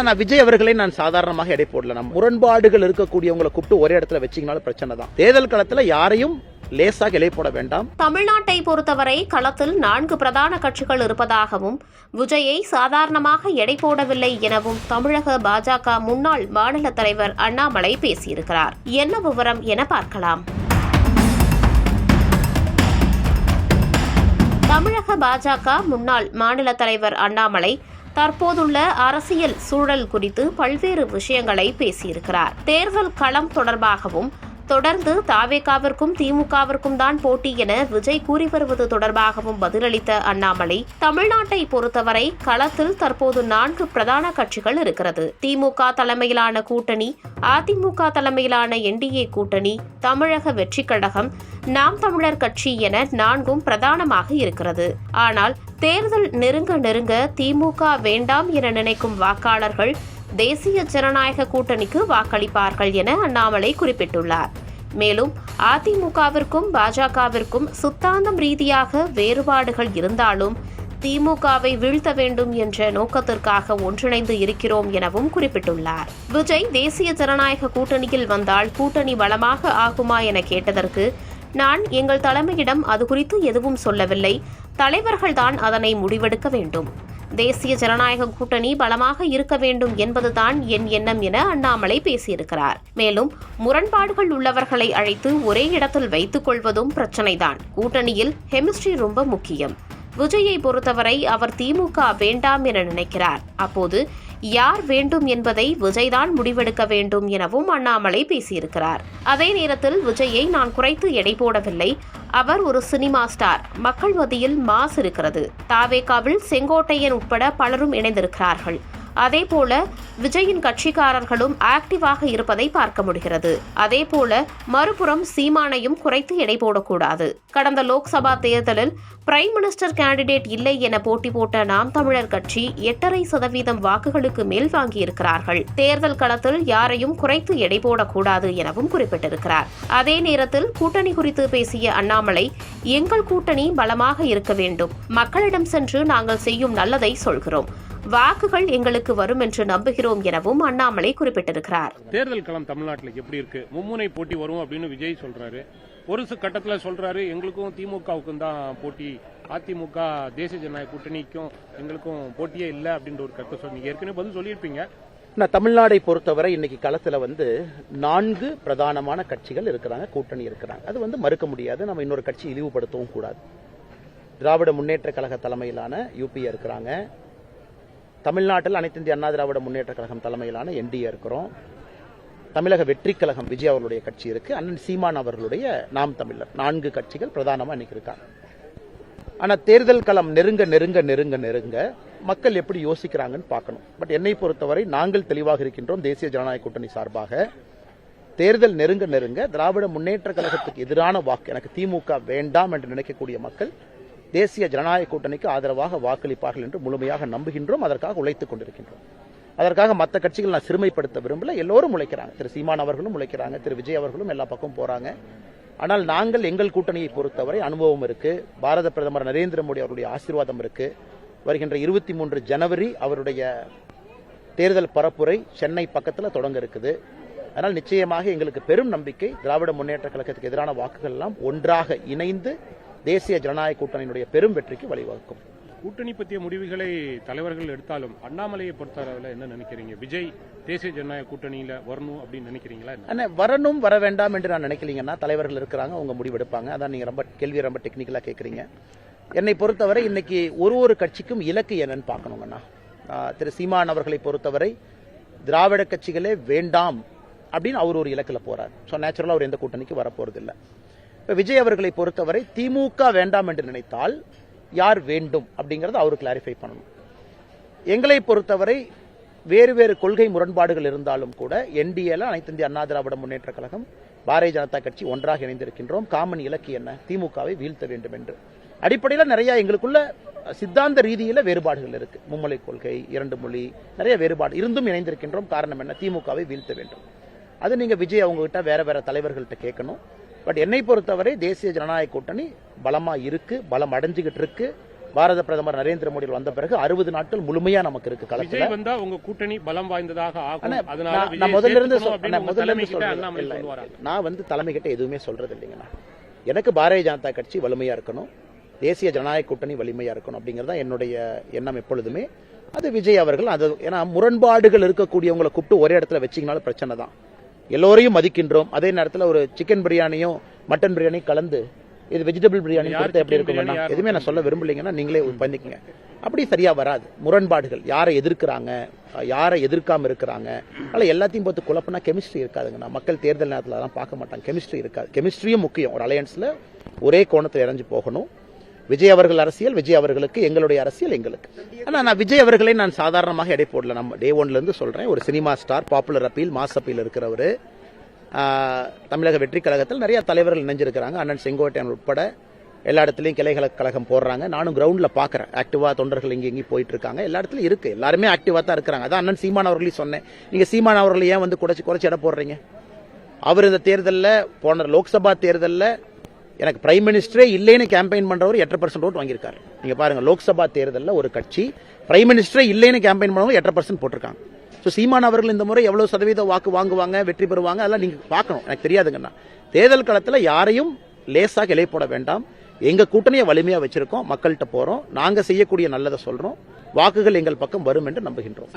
நான் விஜய் அவர்களை நான் சாதாரணமாக எடை போடல. நம்ம முரண்பாடுகள் இருக்கக்கூடியவங்களை கூப்பிட்டு ஒரே இடத்துல வச்சீங்கனாலும் பிரச்சனை தான். தேர்தல் களத்துல யாரையும் லேசாக இலை போட வேண்டாம். தமிழ்நாட்டை பொறுத்தவரை களத்தில் 4 பிரதான கட்சிகள் இருப்பதாகவும் விஜயை சாதாரணமாக எடை போடவில்லை எனவும் தமிழக பாஜக முன்னாள் மாநில தலைவர் அண்ணாமலை பேசியிருக்கிறார். என்ன விவரம் என பார்க்கலாம். தமிழக பாஜக முன்னாள் மாநில தலைவர் அண்ணாமலை தற்போதுள்ள அரசியல் சூழல் குறித்து பல்வேறு விஷயங்களை பேசியிருக்கிறார். தேர்தல் களம் தொடர்பாகவும் தொடர்ந்து தாவேகாவிற்கும் திமுகவிற்கும் தான் போட்டி என விஜய் கூறி வருவது தொடர்பாகவும் பதிலளித்த அண்ணாமலை, தமிழ்நாட்டை பொறுத்தவரை களத்தில் தற்போது 4 பிரதான கட்சிகள் இருக்கிறது. திமுக தலைமையிலான கூட்டணி, அதிமுக தலைமையிலான என்டிஏ கூட்டணி, தமிழக வெற்றிக் கழகம், நாம் தமிழர் கட்சி என 4ம் பிரதானமாக இருக்கிறது. ஆனால் தேர்தல் நெருங்க திமுக வேண்டாம் என நினைக்கும் வாக்காளர்கள் தேசிய ஜனநாயக கூட்டணிக்கு வாக்களிப்பார்கள் என அண்ணாமலை குறிப்பிட்டுள்ளார். மேலும் அதிமுகவிற்கும் பாஜகவிற்கும் சித்தாந்தம் ரீதியாக வேறுபாடுகள் இருந்தாலும் திமுகவை வீழ்த்த வேண்டும் என்ற நோக்கத்திற்காக ஒன்றிணைந்து இருக்கிறோம் எனவும் குறிப்பிட்டுள்ளார். விஜய் தேசிய ஜனநாயக கூட்டணியில் வந்தால் கூட்டணி பலமாக ஆகுமா என கேட்டதற்கு, நான் எங்கள் தலைமையிடம் அது குறித்து எதுவும் சொல்லவில்லை, தலைவர்கள்தான் அதனை முடிவெடுக்க வேண்டும். தேசிய ஜனநாயக கூட்டணி பலமாக இருக்க வேண்டும் என்பதுதான் என் எண்ணம் என அண்ணாமலை பேசியிருக்கிறார். மேலும் முரண்பாடுகள் உள்ளவர்களை அழைத்து ஒரே இடத்தில் வைத்துக் கொள்வதும் பிரச்சனைதான். கூட்டணியில் கெமிஸ்ட்ரி ரொம்ப முக்கியம். விஜயை பொறுத்தவரை அவர் திமுக வேண்டாம் என நினைக்கிறார். அப்போது யார் வேண்டும் என்பதை விஜய்தான் முடிவெடுக்க வேண்டும் எனவும் அண்ணாமலை பேசியிருக்கிறார். அதே நேரத்தில் விஜயை நான் குறைத்து எடை போடவில்லை. அவர் ஒரு சினிமா ஸ்டார். மக்கள் மத்தியில் மாஸ் இருக்கிறது. தாவேகாவில் செங்கோட்டையன் உட்பட பலரும் இணைந்திருக்கிறார்கள். அதேபோல விஜயின் கட்சிக்காரர்களும் ஆக்டிவாக இருப்பதை பார்க்க முடிகிறது. அதேபோல மறுபுறம் சீமானையும் குறைத்து எடை போடக்கூடாது. கடந்த லோக்சபா தேர்தலில் பிரைம் மினிஸ்டர் கேண்டிடேட் இல்லை என போட்டி போட்ட நாம் தமிழர் கட்சி 8.5% வாக்குகளுக்கு மேல் வாங்கியிருக்கிறார்கள். தேர்தல் களத்தில் யாரையும் குறைத்து எடை போடக்கூடாது எனவும் குறிப்பிட்டிருக்கிறார். அதே நேரத்தில் கூட்டணி குறித்து பேசிய அண்ணாமலை, எங்கள் கூட்டணி பலமாக இருக்க வேண்டும். மக்களிடம் சென்று நாங்கள் செய்யும் நல்லதை சொல்கிறோம். வாக்குகள் எங்களுக்கு வரும் என்று நம்புகிறோம் எனவும் அண்ணாமலை குறிப்பிட்டிருக்கிறார். தேர்தல் களம் தமிழ்நாட்டில் எப்படி இருக்கு? மும்முனை போட்டி வரும் அப்படின்னு விஜய் சொல்றாரு. ஒரு கட்டத்தில் சொல்றாரு எங்களுக்கும் திமுகவுக்கும் தான் போட்டி, அதிமுக தேசிய ஜனநாயக கூட்டணிக்கும் எங்களுக்கும் போட்டியே இல்லை அப்படின்ற ஒரு கருத்தை சொன்னீங்க. ஏற்கனவே பதில் சொல்லியிருப்பீங்க. தமிழ்நாடை பொறுத்தவரை இன்னைக்கு களத்துல 4 பிரதானமான கட்சிகள் இருக்கிறாங்க, கூட்டணி இருக்கிறாங்க. அது மறுக்க முடியாது. நம்ம இன்னொரு கட்சி இழிவுபடுத்தவும் கூடாது. திராவிட முன்னேற்ற கழக தலைமையிலான யூபிஏ இருக்கிறாங்க. தமிழ்நாட்டில் அனைத்து இந்திய அண்ணா திராவிட முன்னேற்ற கழகம் தலைமையிலான என்டிஏ இருக்கிறோம். தமிழக வெற்றிக் கழகம் விஜய் அவர்களுடைய கட்சி இருக்கு. அண்ணன் சீமான் அவர்களுடைய நாம் தமிழர். 4 கட்சிகள் பிரதானமா இன்னைக்கு இருக்காங்க. ஆனா தேர்தல் களம் நெருங்க மக்கள் எப்படி யோசிக்கிறாங்கன்னு பார்க்கணும். பட் என்னை பொறுத்தவரை நாங்கள் தெளிவாக இருக்கின்றோம். தேசிய ஜனநாயக கூட்டணி சார்பாக தேர்தல் நெருங்க திராவிட முன்னேற்ற கழகத்துக்கு எதிரான வாக்கு, எனக்கு திமுக வேண்டாம் என்று நினைக்கக்கூடிய மக்கள் தேசிய ஜனநாயக கூட்டணிக்கு ஆதரவாக வாக்களிப்பார்கள் என்று முழுமையாக நம்புகின்றோம். அதற்காக உழைத்துக் கொண்டிருக்கின்றோம். அதற்காக மற்ற கட்சிகள் நான் சிறுமைப்படுத்த விரும்பல. எல்லோரும் உழைக்கிறாங்க. திரு சீமான் அவர்களும் உழைக்கிறாங்க, திரு விஜய் அவர்களும் எல்லா பக்கம் போறாங்க. ஆனால் நாங்கள் எங்கள் கூட்டணியை பொறுத்தவரை அனுபவம் இருக்கு. பாரத பிரதமர் நரேந்திர மோடி அவருடைய ஆசீர்வாதம் இருக்கு. வருகின்ற 23 ஜனவரி அவருடைய தேர்தல் பரப்புரை சென்னை பக்கத்தில் தொடங்க இருக்குது. அதனால் நிச்சயமாக எங்களுக்கு பெரும் நம்பிக்கை. திராவிட முன்னேற்ற கழகத்துக்கு எதிரான வாக்குகள் எல்லாம் ஒன்றாக இணைந்து தேசிய ஜனநாயக கூட்டணியினுடைய பெரும் வெற்றிக்கு வழிவகுக்கும். கூட்டணி பற்றிய முடிவுகளை தலைவர்கள் எடுத்தாலும் அண்ணாமலையை பொறுத்தவரை என்ன நினைக்கிறீங்க? விஜய் தேசிய ஜனநாயக கூட்டணியில வரணும் அப்படின்னு நினைக்கிறீங்களா? வரணும் வர வேண்டாம் என்று நான் நினைக்கலீங்கன்னா தலைவர்கள் இருக்கிறாங்க, அவங்க முடிவெடுப்பாங்க. அதான் நீங்க கேள்வி ரொம்ப டெக்னிக்கலா கேட்கறீங்க. என்னை பொறுத்தவரை இன்னைக்கு ஒரு கட்சிக்கும் இலக்கு என்னன்னு பார்க்கணுங்கண்ணா. திரு சீமான் அவர்களை பொறுத்தவரை திராவிட கட்சிகளே வேண்டாம் அப்படின்னு அவர் ஒரு இலக்குல போறார். ஸோ நேச்சுரலா அவர் எந்த கூட்டணிக்கு வரப்போறது இல்லை. விஜய் அவர்களை பொறுத்தவரை திமுக வேண்டாம் என்று நினைத்தால் யார் வேண்டும் அப்படிங்கறத அவரு கிளாரிஃபை பண்ணணும். எங்களை பொறுத்தவரை வேறு கொள்கை முரண்பாடுகள் இருந்தாலும் கூட என்டிஏல அனைத்து இந்திய அண்ணா திராவிட முன்னேற்ற கழகம், பாரதிய ஜனதா கட்சி ஒன்றாக இணைந்திருக்கின்றோம். காமன் இலக்கு என்ன? திமுகவை வீழ்த்த வேண்டும் என்று. அடிப்படையில் நிறைய எங்களுக்குள்ள சித்தாந்த ரீதியில வேறுபாடுகள் இருக்கு. மும்மொழி கொள்கை, 2 மொழி, நிறைய வேறுபாடு இருந்தும் இணைந்திருக்கின்றோம். காரணம் என்ன? திமுகவை வீழ்த்த வேண்டும். அது நீங்க விஜய் அவங்க கிட்ட வேற தலைவர்கள்ட்ட கேட்கணும். பட் என்னை பொறுத்தவரை தேசிய ஜனநாயக கூட்டணி பலமா இருக்கு, பலம் அடைஞ்சுகிட்டு இருக்கு. பாரத பிரதமர் நரேந்திர மோடி வந்த பிறகு 60 நாட்கள் முழுமையா நமக்கு இருக்கு களத்துல. விஜய் வந்தா உங்க கூட்டணி பலம் வாய்ந்ததாக ஆகும். அதனால நான் முதல்ல இருந்து சொல்றேன். நான் வந்து தலைமை கிட்ட எதுவுமே சொல்றது இல்லைங்கண்ணா. எனக்கு பாரதிய ஜனதா கட்சி வலிமையா இருக்கணும், தேசிய ஜனநாயக கூட்டணி வலிமையா இருக்கணும் அப்படிங்கறத என்னுடைய எண்ணம் எப்பொழுதுமே. அது விஜய் அவர்கள் அது ஏன்னா முரண்பாடுகள் இருக்கக்கூடியவங்களை கூப்பிட்டு ஒரே இடத்துல வச்சிங்கனாலும் பிரச்சனை தான். எல்லோரையும் மதிக்கின்றோம், அதே நேரத்தில் ஒரு சிக்கன் பிரியாணியும் மட்டன் பிரியாணியும் கலந்து இது வெஜிடபிள் பிரியாணி கொடுத்து எப்படி இருக்கும்னா எதுவுமே நான் சொல்ல விரும்பலைங்கன்னா நீங்களே பண்ணிக்கங்க. அப்படி சரியா வராது. முரண்பாடுகள் யாரை எதிர்க்கிறாங்க, யாரை எதிர்க்காம இருக்கிறாங்க, அதனால எல்லாத்தையும் பார்த்து குழப்பம்னா கெமிஸ்ட்ரி இருக்காதுங்கண்ணா. மக்கள் தேர்தல் நேரத்தில் அதெல்லாம் பார்க்க மாட்டாங்க. கெமிஸ்ட்ரி இருக்காது. கெமிஸ்ட்ரியும் முக்கியம். ஒரு அலையன்ஸ்ல ஒரே கோணத்தில் இறங்கி போகணும். விஜய் அவர்கள் அரசியல் விஜய் அவர்களுக்கு, எங்களுடைய அரசியல் எங்களுக்கு. ஆனா நான் விஜய் அவர்களை நான் சாதாரணமாக எடை போடல. நம்ம டே ஒன்ல இருந்து சொல்றேன். ஒரு cinema star, popular appeal, mass appeal இருக்கிறவர். தமிழக வெற்றி கழகத்தில் நிறைய தலைவர்கள் இணைஞ்சிருக்கிறாங்க. அண்ணன் செங்கோட்டையன் உட்பட எல்லா இடத்துலையும் கிளைகள கழகம் போடுறாங்க. நானும் கிரவுண்ட்ல பாக்குறேன். ஆக்டிவா தொண்டர்கள் இங்கேயும் போயிட்டு இருக்காங்க. எல்லா இடத்துலயும் இருக்கு. எல்லாருமே ஆக்டிவா தான் இருக்கிறாங்க. அதான் அண்ணன் சீமான் அவர்களையும் சொன்னேன். நீங்க சீமான் அவர்களை ஏன் வந்து குறைச்சு எடை போடுறீங்க? அவர் இந்த தேர்தலில் போன லோக்சபா தேர்தலில் எனக்கு பிரைம் மினிஸ்டரே இல்லைன்னு கேம்பெயின் பண்றவர் 8% ஓட்டு வாங்கியிருக்காரு. நீங்க பாருங்க, லோக்சபா தேர்தலில் ஒரு கட்சி பிரைம் மினிஸ்டரே இல்லைன்னு கேம்பெயின் பண்ணவங்க 8% போட்டிருக்காங்க. ஸோ சீமான் அவர்கள் இந்த முறை எவ்வளவு சதவீத வாக்கு வாங்குவாங்க, வெற்றி பெறுவாங்க, அதெல்லாம் நீங்க பார்க்கணும். எனக்கு தெரியாதுங்கண்ணா. தேர்தல் களத்தில் யாரையும் லேசாக இலை போட வேண்டாம். எங்க கூட்டணியை வலிமையா வச்சிருக்கோம். மக்கள்கிட்ட போறோம். நாங்க செய்யக்கூடிய நல்லதை சொல்றோம். வாக்குகள் எங்கள் பக்கம் வரும் என்று நம்புகின்றோம்.